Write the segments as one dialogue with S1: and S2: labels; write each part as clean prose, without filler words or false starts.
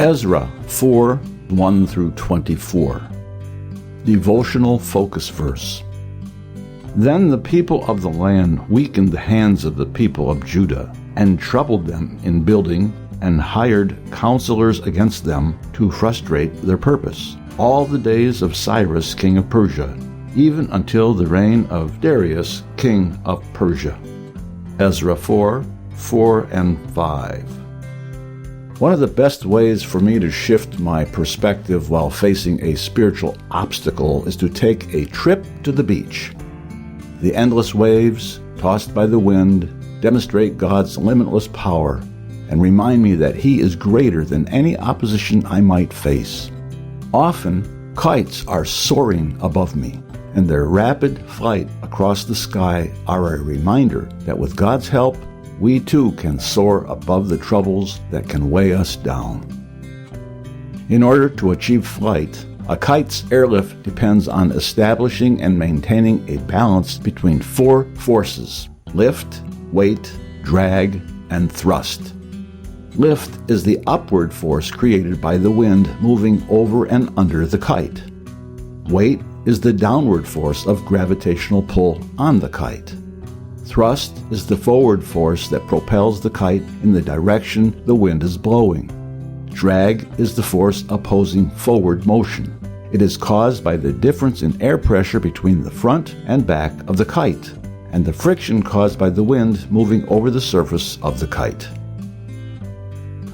S1: Ezra 4, 1 through 24. Devotional focus verse. Then the people of the land weakened the hands of the people of Judah, and troubled them in building, and hired counselors against them to frustrate their purpose, all the days of Cyrus king of Persia, even until the reign of Darius king of Persia. Ezra 4, 4 and 5. One of the best ways for me to shift my perspective while facing a spiritual obstacle is to take a trip to the beach. The endless waves, tossed by the wind, demonstrate God's limitless power and remind me that He is greater than any opposition I might face. Often, kites are soaring above me, and their rapid flight across the sky are a reminder that with God's help, we too can soar above the troubles that can weigh us down. In order to achieve flight, a kite's airlift depends on establishing and maintaining a balance between four forces: lift, weight, drag, and thrust. Lift is the upward force created by the wind moving over and under the kite. Weight is the downward force of gravitational pull on the kite. Thrust is the forward force that propels the kite in the direction the wind is blowing. Drag is the force opposing forward motion. It is caused by the difference in air pressure between the front and back of the kite, and the friction caused by the wind moving over the surface of the kite.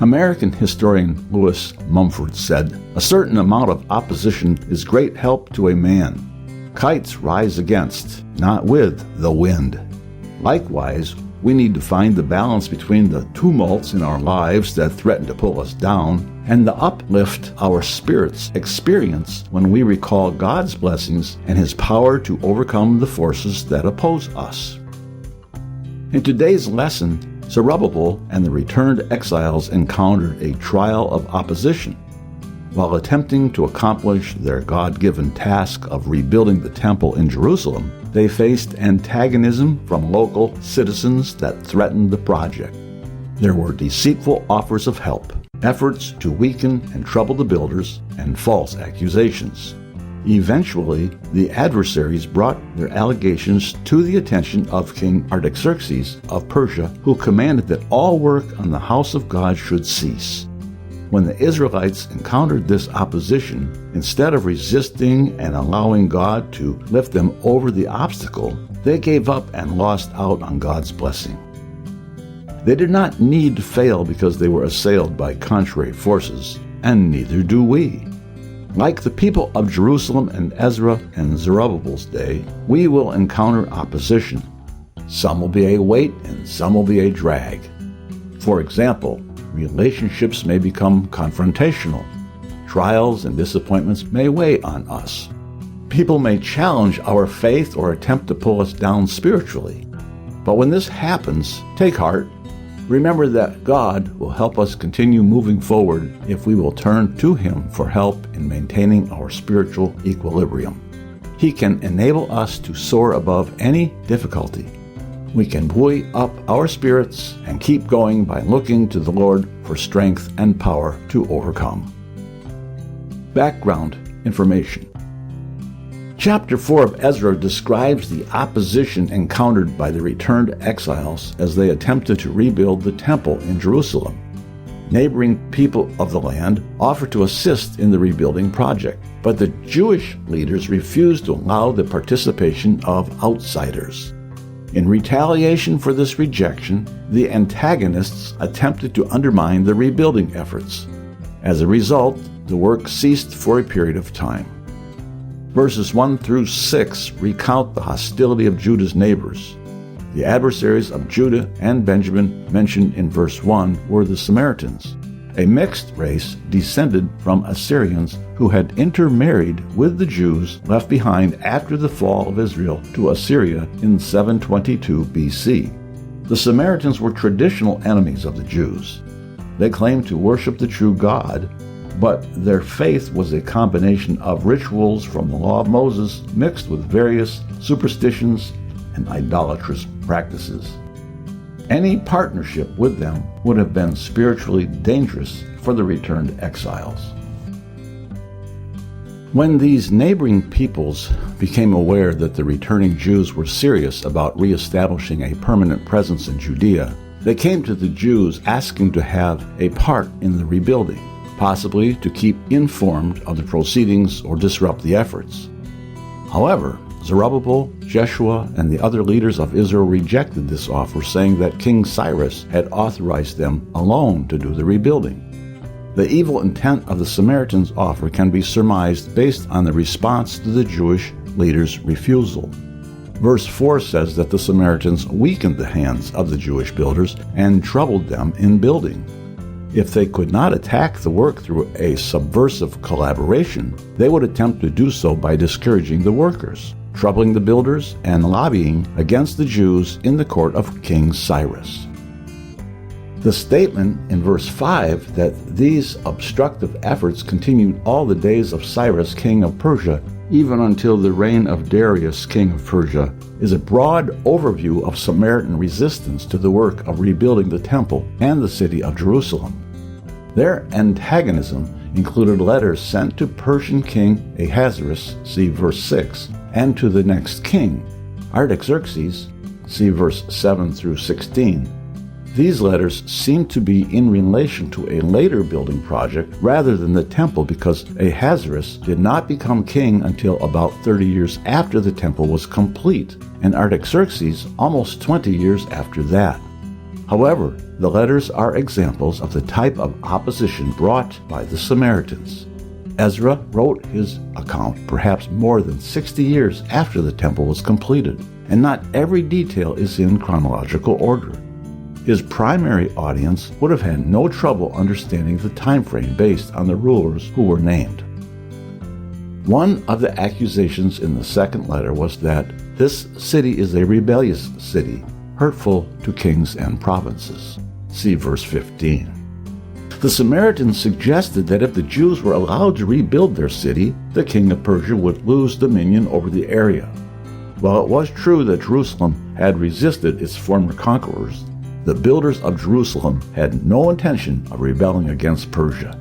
S1: American historian Lewis Mumford said, "A certain amount of opposition is great help to a man. Kites rise against, not with, the wind." Likewise, we need to find the balance between the tumults in our lives that threaten to pull us down and the uplift our spirits experience when we recall God's blessings and His power to overcome the forces that oppose us. In today's lesson, Zerubbabel and the returned exiles encountered a trial of opposition. While attempting to accomplish their God-given task of rebuilding the temple in Jerusalem, they faced antagonism from local citizens that threatened the project. There were deceitful offers of help, efforts to weaken and trouble the builders, and false accusations. Eventually, the adversaries brought their allegations to the attention of King Artaxerxes of Persia, who commanded that all work on the house of God should cease. When the Israelites encountered this opposition, instead of resisting and allowing God to lift them over the obstacle, they gave up and lost out on God's blessing. They did not need to fail because they were assailed by contrary forces, and neither do we. Like the people of Jerusalem in Ezra and Zerubbabel's day, we will encounter opposition. Some will be a weight and some will be a drag. For example, relationships may become confrontational. Trials and disappointments may weigh on us. People may challenge our faith or attempt to pull us down spiritually. But when this happens, take heart. Remember that God will help us continue moving forward if we will turn to Him for help in maintaining our spiritual equilibrium. He can enable us to soar above any difficulty. We can buoy up our spirits and keep going by looking to the Lord for strength and power to overcome. Background information. Chapter 4 of Ezra describes the opposition encountered by the returned exiles as they attempted to rebuild the temple in Jerusalem. Neighboring people of the land offered to assist in the rebuilding project, but the Jewish leaders refused to allow the participation of outsiders. In retaliation for this rejection, the antagonists attempted to undermine the rebuilding efforts. As a result, the work ceased for a period of time. Verses 1 through 6 recount the hostility of Judah's neighbors. The adversaries of Judah and Benjamin mentioned in verse 1 were the Samaritans, a mixed race descended from Assyrians who had intermarried with the Jews left behind after the fall of Israel to Assyria in 722 BC. The Samaritans were traditional enemies of the Jews. They claimed to worship the true God, but their faith was a combination of rituals from the law of Moses mixed with various superstitions and idolatrous practices. Any partnership with them would have been spiritually dangerous for the returned exiles. When these neighboring peoples became aware that the returning Jews were serious about reestablishing a permanent presence in Judea, they came to the Jews asking to have a part in the rebuilding, possibly to keep informed of the proceedings or disrupt the efforts. However, Zerubbabel, Jeshua, and the other leaders of Israel rejected this offer, saying that King Cyrus had authorized them alone to do the rebuilding. The evil intent of the Samaritans' offer can be surmised based on the response to the Jewish leaders' refusal. Verse 4 says that the Samaritans weakened the hands of the Jewish builders and troubled them in building. If they could not attack the work through a subversive collaboration, they would attempt to do so by discouraging the workers, troubling the builders, and lobbying against the Jews in the court of King Cyrus. The statement in verse 5 that these obstructive efforts continued all the days of Cyrus, king of Persia, even until the reign of Darius, king of Persia, is a broad overview of Samaritan resistance to the work of rebuilding the temple and the city of Jerusalem. Their antagonism included letters sent to Persian king Ahasuerus, see verse 6, and to the next king, Artaxerxes, see verse 7 through 16. These letters seem to be in relation to a later building project rather than the temple, because Ahasuerus did not become king until about 30 years after the temple was complete, and Artaxerxes almost 20 years after that. However, the letters are examples of the type of opposition brought by the Samaritans. Ezra wrote his account perhaps more than 60 years after the temple was completed, and not every detail is in chronological order. His primary audience would have had no trouble understanding the time frame based on the rulers who were named. One of the accusations in the second letter was that this city is a rebellious city, hurtful to kings and provinces. See verse 15. The Samaritans suggested that if the Jews were allowed to rebuild their city, the king of Persia would lose dominion over the area. While it was true that Jerusalem had resisted its former conquerors, the builders of Jerusalem had no intention of rebelling against Persia.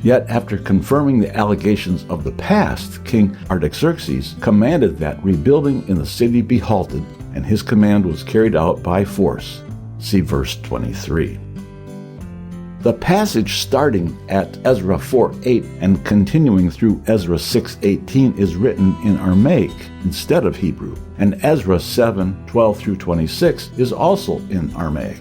S1: Yet, after confirming the allegations of the past, King Artaxerxes commanded that rebuilding in the city be halted, and his command was carried out by force. See verse 23. The passage starting at Ezra 4:8 and continuing through Ezra 6:18 is written in Aramaic instead of Hebrew, and Ezra 7:12 through 26 is also in Aramaic.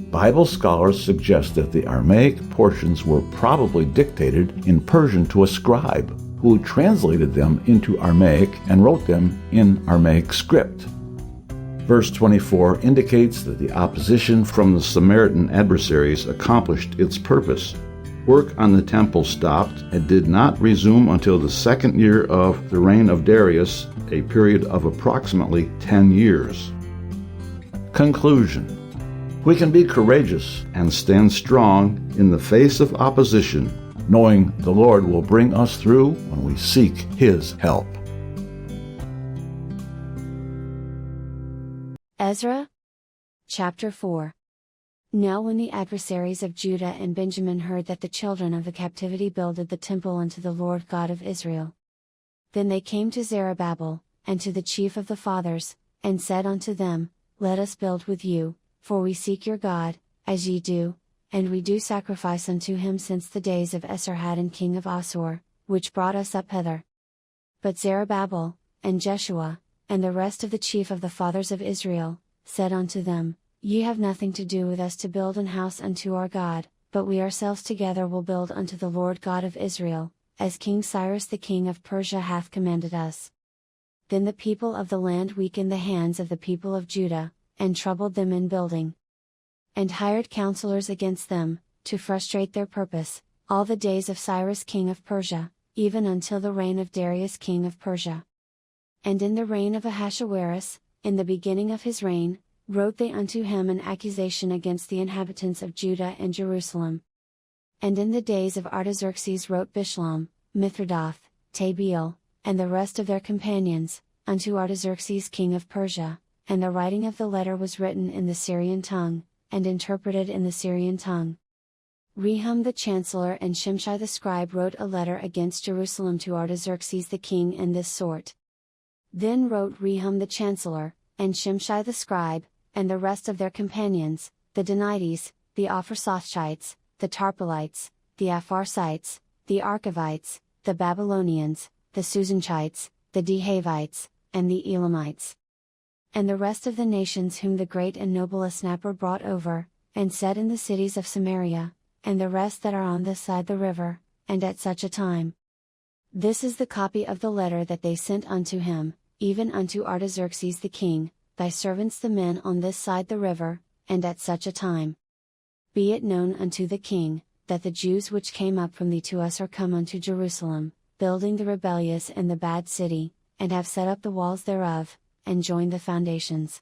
S1: Bible scholars suggest that the Aramaic portions were probably dictated in Persian to a scribe, who translated them into Aramaic and wrote them in Aramaic script. Verse 24 indicates that the opposition from the Samaritan adversaries accomplished its purpose. Work on the temple stopped and did not resume until the second year of the reign of Darius, a period of approximately 10 years. Conclusion. We can be courageous and stand strong in the face of opposition, knowing the Lord will bring us through when we seek His help.
S2: Ezra, chapter 4. Now when the adversaries of Judah and Benjamin heard that the children of the captivity builded the temple unto the Lord God of Israel, then they came to Zerubbabel, and to the chief of the fathers, and said unto them, Let us build with you, for we seek your God, as ye do, and we do sacrifice unto him since the days of Esarhaddon king of Assur, which brought us up hither. But Zerubbabel, and Jeshua, and the rest of the chief of the fathers of Israel, said unto them, Ye have nothing to do with us to build an house unto our God, but we ourselves together will build unto the Lord God of Israel, as King Cyrus the king of Persia hath commanded us. Then the people of the land weakened the hands of the people of Judah, and troubled them in building, and hired counsellors against them, to frustrate their purpose, all the days of Cyrus king of Persia, even until the reign of Darius king of Persia. And in the reign of Ahasuerus, in the beginning of his reign, wrote they unto him an accusation against the inhabitants of Judah and Jerusalem. And in the days of Artaxerxes wrote Bishlam, Mithridath, Tabeel, and the rest of their companions, unto Artaxerxes king of Persia, and the writing of the letter was written in the Syrian tongue, and interpreted in the Syrian tongue. Rehum the chancellor and Shimshai the scribe wrote a letter against Jerusalem to Artaxerxes the king in this sort. Then wrote Rehum the chancellor, and Shimshai the scribe, and the rest of their companions, the Danites, the Ophrasothites, the Tarpelites, the Apharsites, the Archavites, the Babylonians, the Susanchites, the Dehavites, and the Elamites. And the rest of the nations whom the great and noble Asnapper brought over, and set in the cities of Samaria, and the rest that are on this side the river, and at such a time. This is the copy of the letter that they sent unto him, even unto Artaxerxes the king, thy servants the men on this side the river, and at such a time. Be it known unto the king, that the Jews which came up from thee to us are come unto Jerusalem, building the rebellious and the bad city, and have set up the walls thereof, and joined the foundations.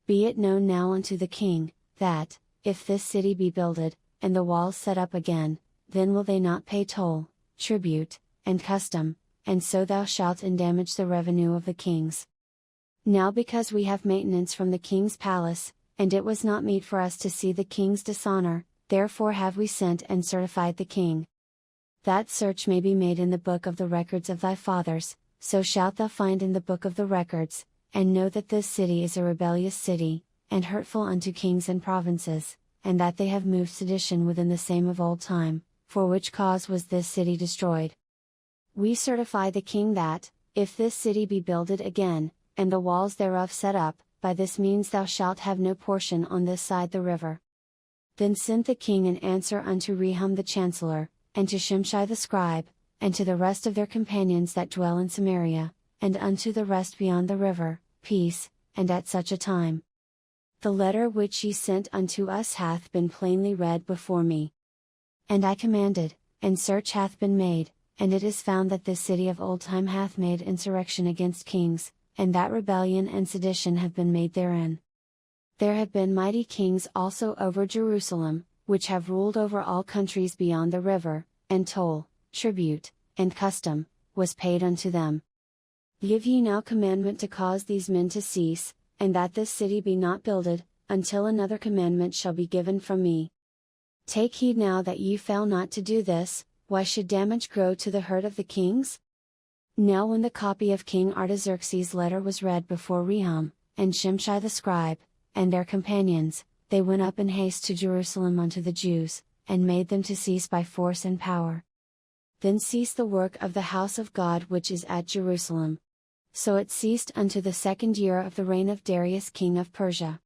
S2: Be it known now unto the king, that, if this city be builded, and the walls set up again, then will they not pay toll, tribute, and custom, and so thou shalt endamage the revenue of the kings. Now because we have maintenance from the king's palace, and it was not meet for us to see the king's dishonor, therefore have we sent and certified the king. That search may be made in the book of the records of thy fathers, so shalt thou find in the book of the records, and know that this city is a rebellious city, and hurtful unto kings and provinces, and that they have moved sedition within the same of old time, for which cause was this city destroyed. We certify the king that, if this city be builded again, and the walls thereof set up, by this means thou shalt have no portion on this side the river. Then sent the king an answer unto Rehum the chancellor, and to Shimshai the scribe, and to the rest of their companions that dwell in Samaria, and unto the rest beyond the river, peace, and at such a time. The letter which ye sent unto us hath been plainly read before me. And I commanded, and search hath been made, and it is found that this city of old time hath made insurrection against kings, and that rebellion and sedition have been made therein. There have been mighty kings also over Jerusalem, which have ruled over all countries beyond the river, and toll, tribute, and custom, was paid unto them. Give ye now commandment to cause these men to cease, and that this city be not builded, until another commandment shall be given from me. Take heed now that ye fail not to do this, why should damage grow to the hurt of the kings? Now when the copy of King Artaxerxes' letter was read before Rehum, and Shimshai the scribe, and their companions, they went up in haste to Jerusalem unto the Jews, and made them to cease by force and power. Then ceased the work of the house of God which is at Jerusalem. So it ceased unto the 2nd year of the reign of Darius king of Persia.